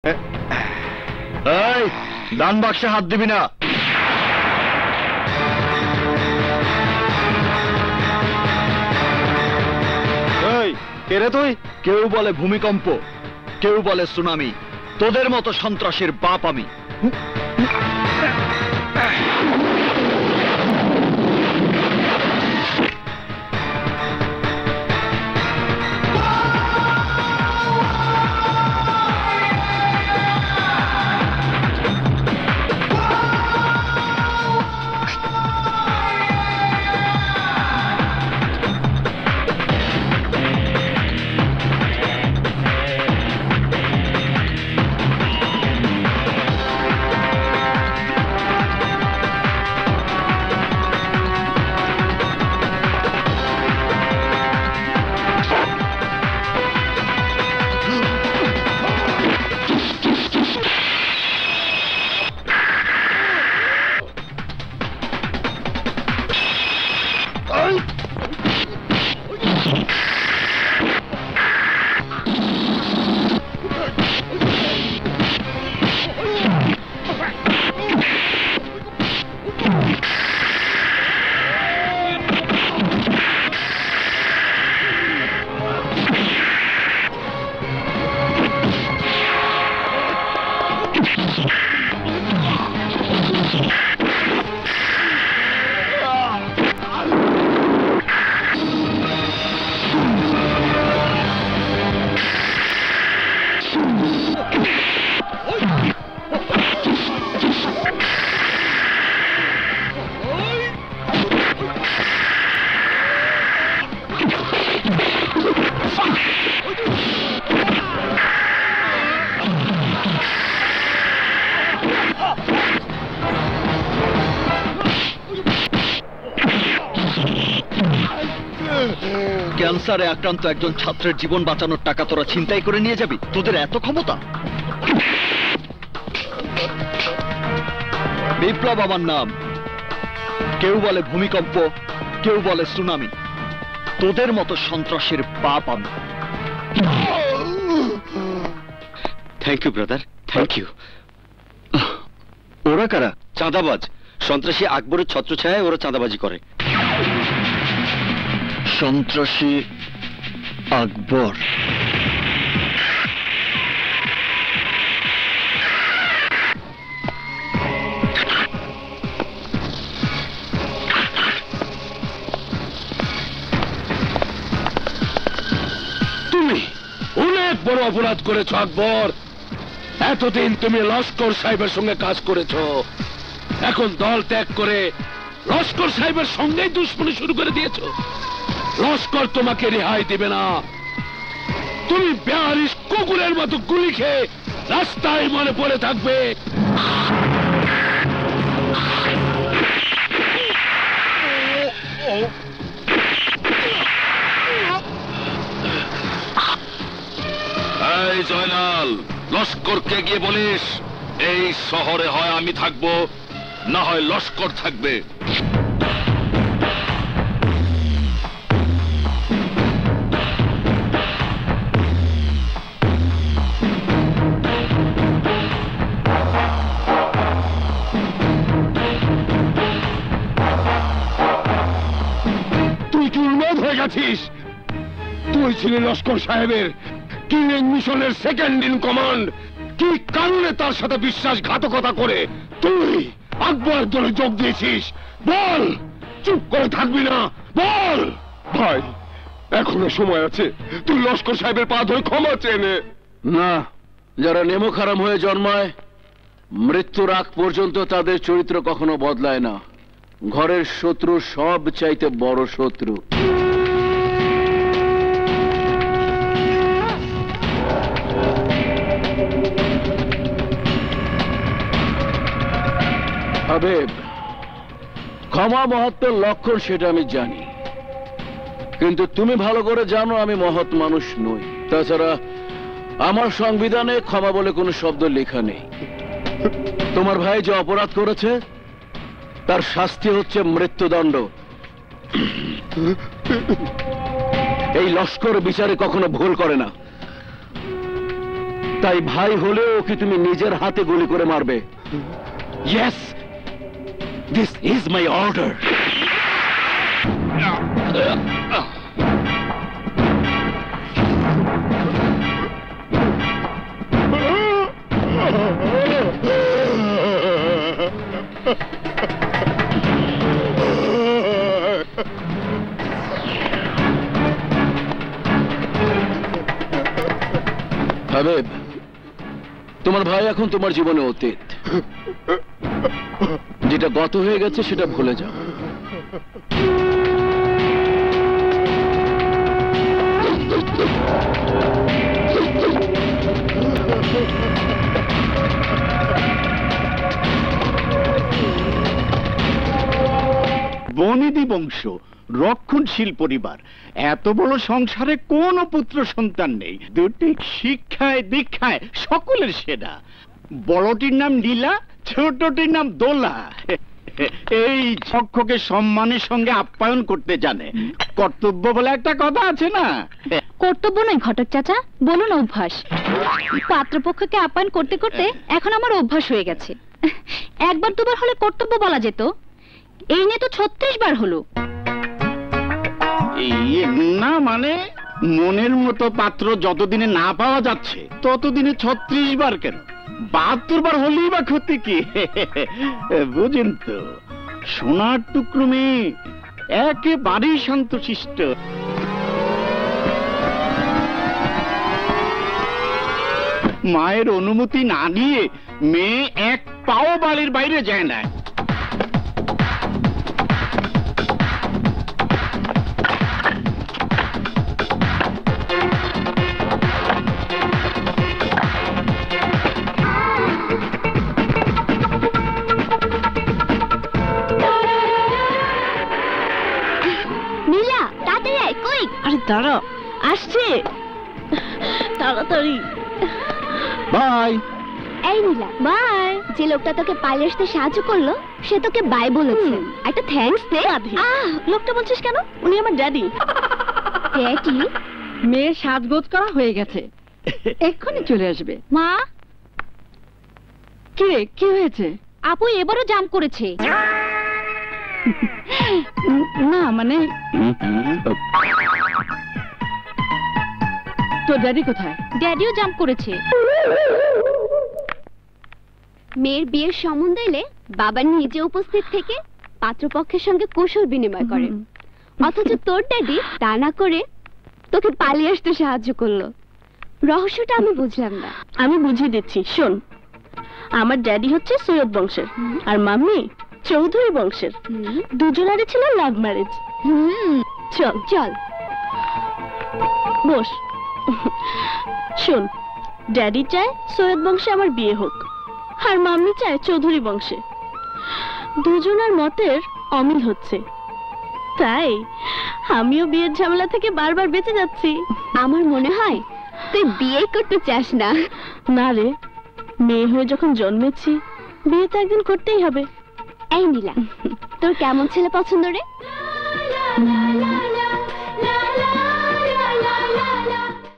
এই দান বাক্সে হাত দিবি না। এই কে রে তুই? কেউ বলে ভূমিকম্প, কেউ বলে সুনামি, তোদের মতো সন্ত্রাসীর বাপ আমি। ক্যান্সারে আক্রান্ত একজন ছাত্রের জীবন বাঁচানোর টাকা তোরা ছিনতাই করে নিয়ে যাবি? তোদের এত ক্ষমতা? বিপ্লব আমার নাম। কেউ বলে ভূমিকম্প, কেউ বলে সুনামি, তোদের মতো সন্ত্রাসীর বাপ আমি। Thank you brother, thank you. ওরা কারা? চাঁদাবাজ, সন্ত্রাসী আকবরের ছত্রছায়ায় ওরা চাঁদাবাজি করে। সন্ত্রাসী আকবর? তুমি অনেক বড় অপরাধ করেছো আকবর। এতদিন তুমি লস্কর সাহেবের সঙ্গে কাজ করেছো, এখন দল ত্যাগ করে লস্কর সাহেবের সঙ্গেই দুশ্মনী শুরু করে দিয়েছো। লস্কর তোমাকে রেহাই দেবে না। তুমি 42 কুকুরের মতো গুলি খেয়ে রাস্তায় মনে পড়ে থাকবে। এই জয়নাল, লস্করকে গিয়ে বলিস এই শহরে হয় আমি থাকবো, না হয় লস্কর থাকবে। তুই কি উন্মাদ হয়ে গেছিস? তুই ছিলি লস্কর সাহেবের কিলিং মিশনের সেকেন্ড ইন কমান্ড। কি কারণে তার সাথে বিশ্বাসঘাতকতা করে তুই আকবর দলে যোগ দিয়েছিস? বল, চুপ করে থাকবি না, বল। ভাই, এখনো সময় আছে, তুই লস্কর সাহেবের পা ধরে ক্ষমা চেয়ে নে। না, যারা নেমো খারাম হয়ে জন্মায় মৃত্যুর আগ পর্যন্ত তাদের চরিত্র কখনো বদলায় না। ঘরের শত্রু সব চাইতে বড় শত্রু। হাবিব, ক্ষমা মহত্বের লক্ষণ সেটা আমি জানি, কিন্তু তুমি ভালো করে জানো আমি মহৎ মানুষ নই। তাছাড়া আমার সংবিধানে ক্ষমা বলে কোনো শব্দ লেখা নেই। তোমার ভাই যে অপরাধ করেছে তার শাস্তি হচ্ছে মৃত্যুদণ্ড। এই লস্কর বিচারে কখনো ভুল করে না। তাই ভাই হলেও ওকে তুমি নিজের হাতে গুলি করে মারবে। Yes, this is my order. Habib, তোমার ভাই এখন তোমার জীবনে অতীত। যেটা গত হয়ে গেছে সেটা ভুলে যাও। বনিদি বংশ, রক্ষণশীল পরিবার, এত বড় সংসারে কোনো পুত্র সন্তান নেই। দুটি শিক্ষায় দীক্ষায় সকলের সেরা। বড়টির নাম নীলা, ছোটটির নাম দোলা। এই চক্ষকে সম্মানের সঙ্গে আপ্যায়ন করতে জানে। কর্তব্য বলে একটা কথা আছে না? কর্তব্য নয় ঘটক চাচা, বলুন অভ্যাস। পাত্রপক্ষকে আপ্যায়ন করতে করতে এখন আমার অভ্যাস হয়ে গেছে। একবার দুবার হলে কর্তব্য বলা যেত, এই নিয়ে তো 36 বার হলো। না মানে মনের মতো পাত্র যতদিনে না পাওয়া যাচ্ছে ততদিনে 36 বার কেন, 72 বার হলেই বা ক্ষতি কি? বুঝেন তো, সোনার টুকরো মেয়ে, একেবারেই শান্তশিষ্ট। মায়ের অনুমতি না নিয়ে মেয়ে এক পাও বাড়ির বাইরে যায় না। নীলা, তাড়াতাড়ি আয়। কই? আরে দাঁড়া, আসছে তাড়াতাড়ি। বাই। এই নীলা, বাই। যে লোকটা তোকে পালিয়ে আসতে সাহায্য করলো সে তোকে বাই বলেছে। একটা থ্যাঙ্কস দে। লোকটা বলছিস কেন? উনি আমার ড্যাডি। ড্যাডি? মেয়ের সাজগোজ করা হয়ে গেছে, এক্ষুনি চলে আসবে। মা, কি রে, কি হয়েছে? আপু এবারও জাম করেছে। না মানে তোর ড্যাডি কোথায়? ড্যাডিও জাম করেছে। মেয়ের বিয়ের সম্বন্ধ এলে বাবা নিজে উপস্থিত থেকে পাত্রপক্ষের সঙ্গে কৌশল বিনিময় করেন, অথচ তোর ড্যাডি তা না করে তোকে পালিয়ে আসতে সাহায্য করলো। রহস্যটা আমি বুঝলাম না। আমি বুঝিয়ে দিচ্ছি, শোন। আমার ড্যাডি হচ্ছে সৈয়দ বংশের আর মাম্মি চৌধুরী বংশের। দুজনারই ছিল লাভ ম্যারেজ। চল চল বস। শোন, ড্যাডি চায় সৈয়দ বংশে আমার বিয়ে হোক, আর মাম্মি চায় চৌধুরী বংশে। দুজনার মতের অমিল হচ্ছে, তাই আমিও বিয়ের ঝামেলা থেকে বারবার বেঁচে যাচ্ছি। আমার মনে হয় তুই বিয়ে করতে চাস না। না রে, মেয়ে হয়ে যখন জন্মেছি বিয়ে তো একদিন করতেই হবে। এই নীলা, তোর কেমন ছেলে পছন্দ রে?